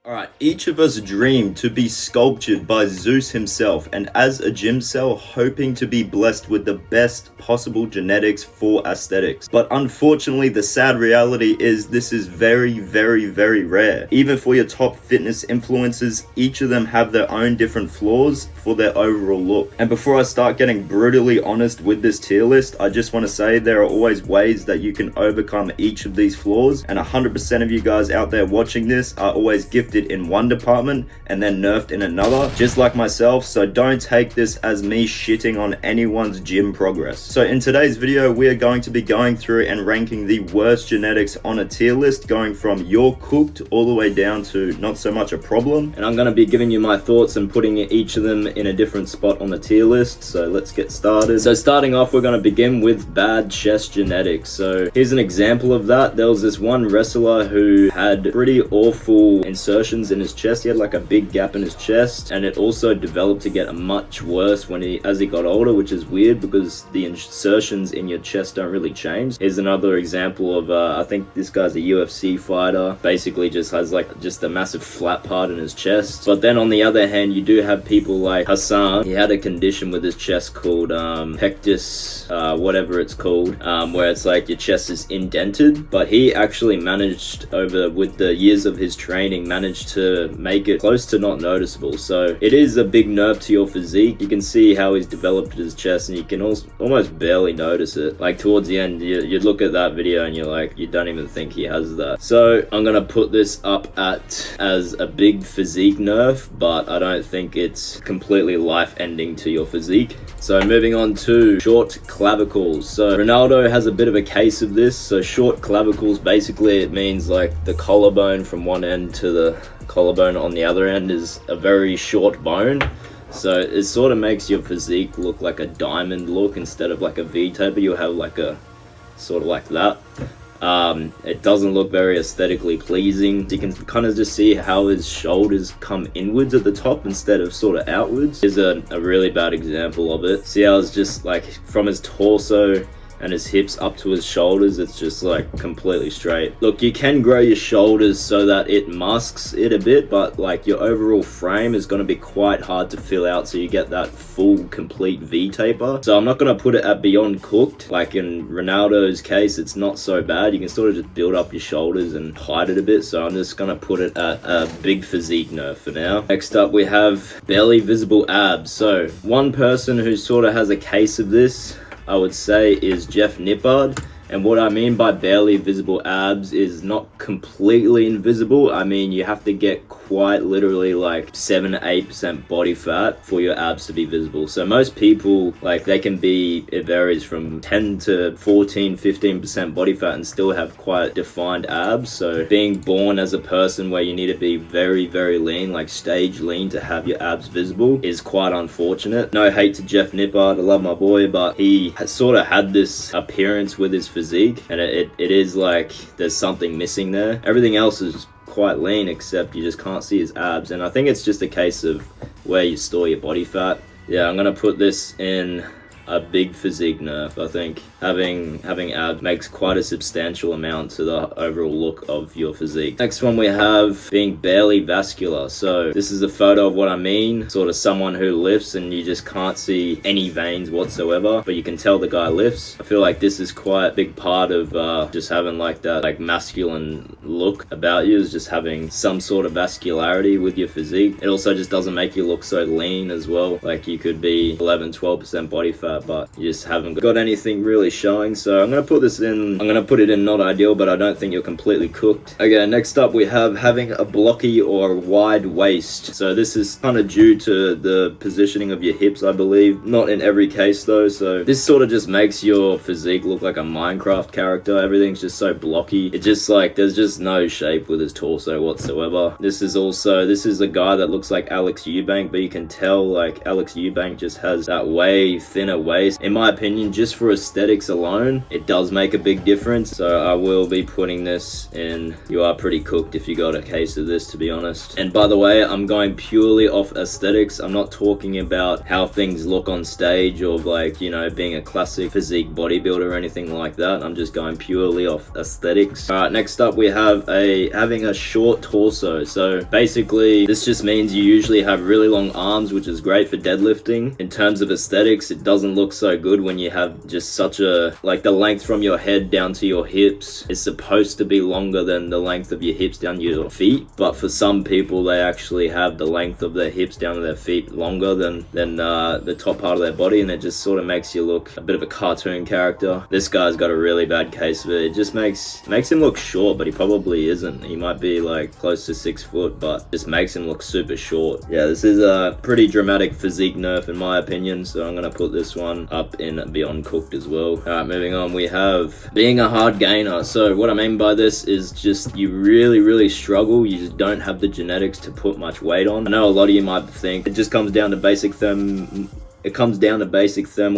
Alright, each of us dream to be sculptured by Zeus himself, and as a gym cell, hoping to be blessed with the best possible genetics for aesthetics. But unfortunately, the sad reality is this is very, very, very rare. Even for your top fitness influencers, each of them have their own different flaws for their overall look. And before I start getting brutally honest with this tier list, I just want to say there are always ways that you can overcome each of these flaws, and 100% of you guys out there watching this are always gifted in one department and then nerfed in another, just like myself. So don't take this as me shitting on anyone's gym progress. So in today's video, we are going to be going through and ranking the worst genetics on a tier list, going from you're cooked all the way down to not so much a problem. And I'm going to be giving you my thoughts and putting each of them in a different spot on the tier list. So let's get started. So starting off, we're going to begin with bad chest genetics. So here's an example of that. There was this one wrestler who had pretty awful insertions in his chest. He had like a big gap in his chest, and it also developed to get much worse as he got older, which is weird because the insertions in your chest don't really change. Here's another example of I think this guy's a UFC fighter, basically just has like a massive flat part in his chest. But then on the other hand, you do have people like Hassan. He had a condition with his chest called pectus, whatever it's called, where it's like your chest is indented, but he actually managed with the years of his training, managed to make it close to not noticeable. So it is a big nerf to your physique. You can see how he's developed his chest, and you can almost barely notice it. Like towards the end, you look at that video and you're like, you don't even think he has that. So I'm gonna put this up as a big physique nerf, but I don't think it's completely life-ending to your physique. So moving on to short clavicles. So Ronaldo has a bit of a case of this. So short clavicles, basically it means like the collarbone from one end to the collarbone on the other end is a very short bone. So it sort of makes your physique look like a diamond look instead of like a V-taper. You'll have like a sort of like that. It doesn't look very aesthetically pleasing. You can kind of just see how his shoulders come inwards at the top instead of sort of outwards. Here's a really bad example of it. See how it's just like from his torso and his hips up to his shoulders, it's just like completely straight. Look, you can grow your shoulders so that it masks it a bit, but like your overall frame is going to be quite hard to fill out, so you get that full complete V-taper. So I'm not going to put it at beyond cooked. Like in Ronaldo's case, it's not so bad. You can sort of just build up your shoulders and hide it a bit. So I'm just going to put it at a big physique nerf for now. Next up, we have barely visible abs. So one person who sort of has a case of this, I would say, is Jeff Nippard. And what I mean by barely visible abs is not completely invisible. I mean, you have to get quite literally like 7 to 8% body fat for your abs to be visible. So most people, like, they can be, it varies from 10 to 14, 15% body fat and still have quite defined abs. So being born as a person where you need to be very, very lean, like stage lean, to have your abs visible is quite unfortunate. No hate to Jeff Nippard, I love my boy, but he has sort of had this appearance with his physique, and it is like there's something missing there. Everything else is quite lean except you just can't see his abs, and I think it's just a case of where you store your body fat. Yeah, I'm gonna put this in a big physique nerf. I think having abs makes quite a substantial amount to the overall look of your physique. Next one we have being barely vascular. So this is a photo of what I mean, sort of someone who lifts and you just can't see any veins whatsoever, but you can tell the guy lifts. I feel like this is quite a big part of just having like that like masculine look about you, is just having some sort of vascularity with your physique. It also just doesn't make you look so lean as well. Like you could be 11-12% body fat, but you just haven't got anything really showing. So I'm gonna put it in not ideal, but I don't think you're completely cooked. Okay, next up we have having a blocky or wide waist. So this is kind of due to the positioning of your hips, I believe. Not in every case though. So this sort of just makes your physique look like a Minecraft character. Everything's just so blocky. It just like there's just no shape with his torso whatsoever. This is a guy that looks like Alex Eubank, but you can tell like Alex Eubank just has that way thinner waist. In my opinion, just for aesthetics alone, it does make a big difference. So I will be putting this in. You are pretty cooked if you got a case of this, to be honest. And by the way, I'm going purely off aesthetics. I'm not talking about how things look on stage or like, you know, being a classic physique bodybuilder or anything like that. I'm just going purely off aesthetics. All right, next up we have having a short torso. So basically this just means you usually have really long arms, which is great for deadlifting. In terms of aesthetics, it doesn't look so good when you have just such a, like, the length from your head down to your hips is supposed to be longer than the length of your hips down your feet. But for some people, they actually have the length of their hips down to their feet longer than the top part of their body, and it just sort of makes you look a bit of a cartoon character. This guy's got a really bad case of it. It just makes him look short, but he probably isn't. He might be like close to 6 foot, but just makes him look super short. Yeah, this is a pretty dramatic physique nerf in my opinion, so I'm gonna put this one up in Beyond Cooked as well. All right, moving on, we have being a hard gainer. So what I mean by this is just you really struggle. You just don't have the genetics to put much weight on. I know a lot of you might think it just comes down to basic thermal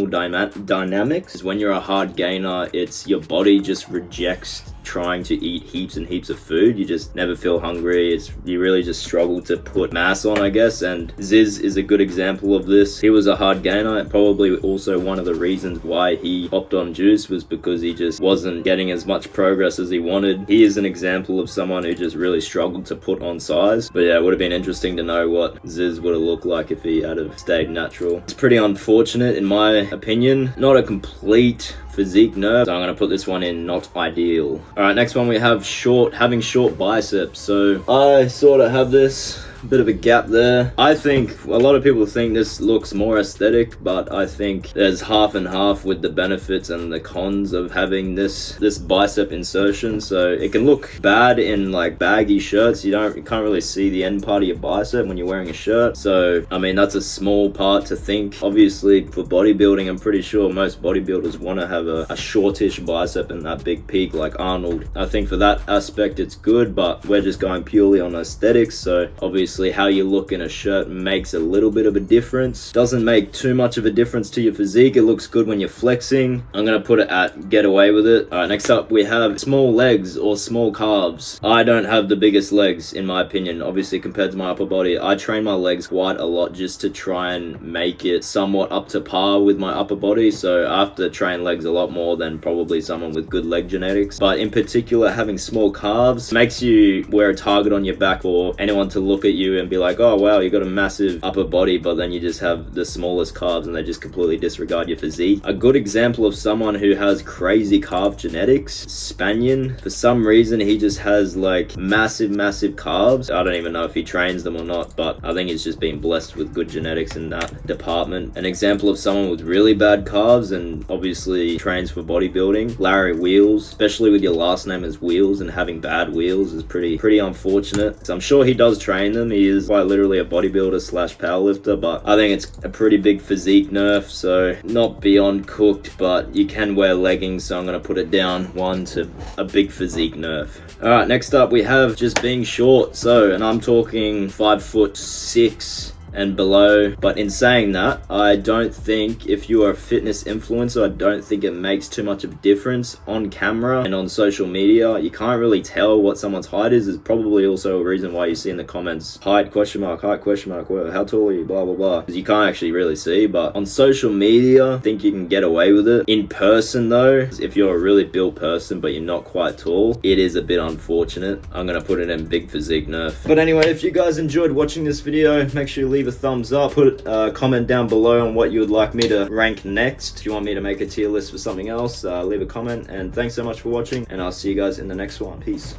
dynamics. When you're a hard gainer, it's your body just rejects trying to eat heaps and heaps of food. You just never feel hungry. You really just struggle to put mass on, I guess. And Ziz is a good example of this. He was a hard gainer, and probably also one of the reasons why he hopped on juice was because he just wasn't getting as much progress as he wanted. He is an example of someone who just really struggled to put on size. But yeah, it would have been interesting to know what Ziz would have looked like if he had have stayed natural. It's pretty unfortunate in my opinion. Not a complete physique nerf, so I'm gonna put this one in not ideal. All right, next one we have having short biceps. So I sort of have this bit of a gap there. I think a lot of people think this looks more aesthetic, but I think there's half and half with the benefits and the cons of having this bicep insertion. So it can look bad in like baggy shirts. You can't really see the end part of your bicep when you're wearing a shirt. So I mean, that's a small part to think. Obviously for bodybuilding, I'm pretty sure most bodybuilders want to have a shortish bicep and that big peak like Arnold. I think for that aspect it's good, but we're just going purely on aesthetics. So obviously how you look in a shirt makes a little bit of a difference. Doesn't make too much of a difference to your physique. It looks good when you're flexing. I'm gonna put it at get away with it. All right, next up we have small legs or small calves. I don't have the biggest legs in my opinion, obviously compared to my upper body. I train my legs quite a lot just to try and make it somewhat up to par with my upper body. So I have to train legs a lot more than probably someone with good leg genetics. But in particular, having small calves makes you wear a target on your back for anyone to look at you and be like, oh wow, you got a massive upper body, but then you just have the smallest calves and they just completely disregard your physique. A good example of someone who has crazy calf genetics, Spanian. For some reason he just has like massive calves. I don't even know if he trains them or not, but I think he's just been blessed with good genetics in that department. An example of someone with really bad calves and obviously trains for bodybuilding, Larry Wheels. Especially with your last name as Wheels and having bad wheels is pretty unfortunate. So I'm sure he does train them. He is quite literally a bodybuilder slash powerlifter, but I think it's a pretty big physique nerf. So not beyond cooked, but you can wear leggings, so I'm gonna put it down one to a big physique nerf. All right, next up we have just being short. So, and I'm talking 5'6" and below. But in saying that, I don't think if you are a fitness influencer, I don't think it makes too much of a difference on camera and on social media. You can't really tell what someone's height is. There's probably also a reason why you see in the comments height question mark, how tall are you, blah blah blah, because you can't actually really see. But on social media, I think you can get away with it. In person though, if you're a really built person but you're not quite tall, it is a bit unfortunate. I'm gonna put it in big physique nerf. But anyway, if you guys enjoyed watching this video, make sure you leave a thumbs up. Put a comment down below on what you would like me to rank next. If you want me to make a tier list for something else, leave a comment. And thanks so much for watching, and I'll see you guys in the next one. Peace.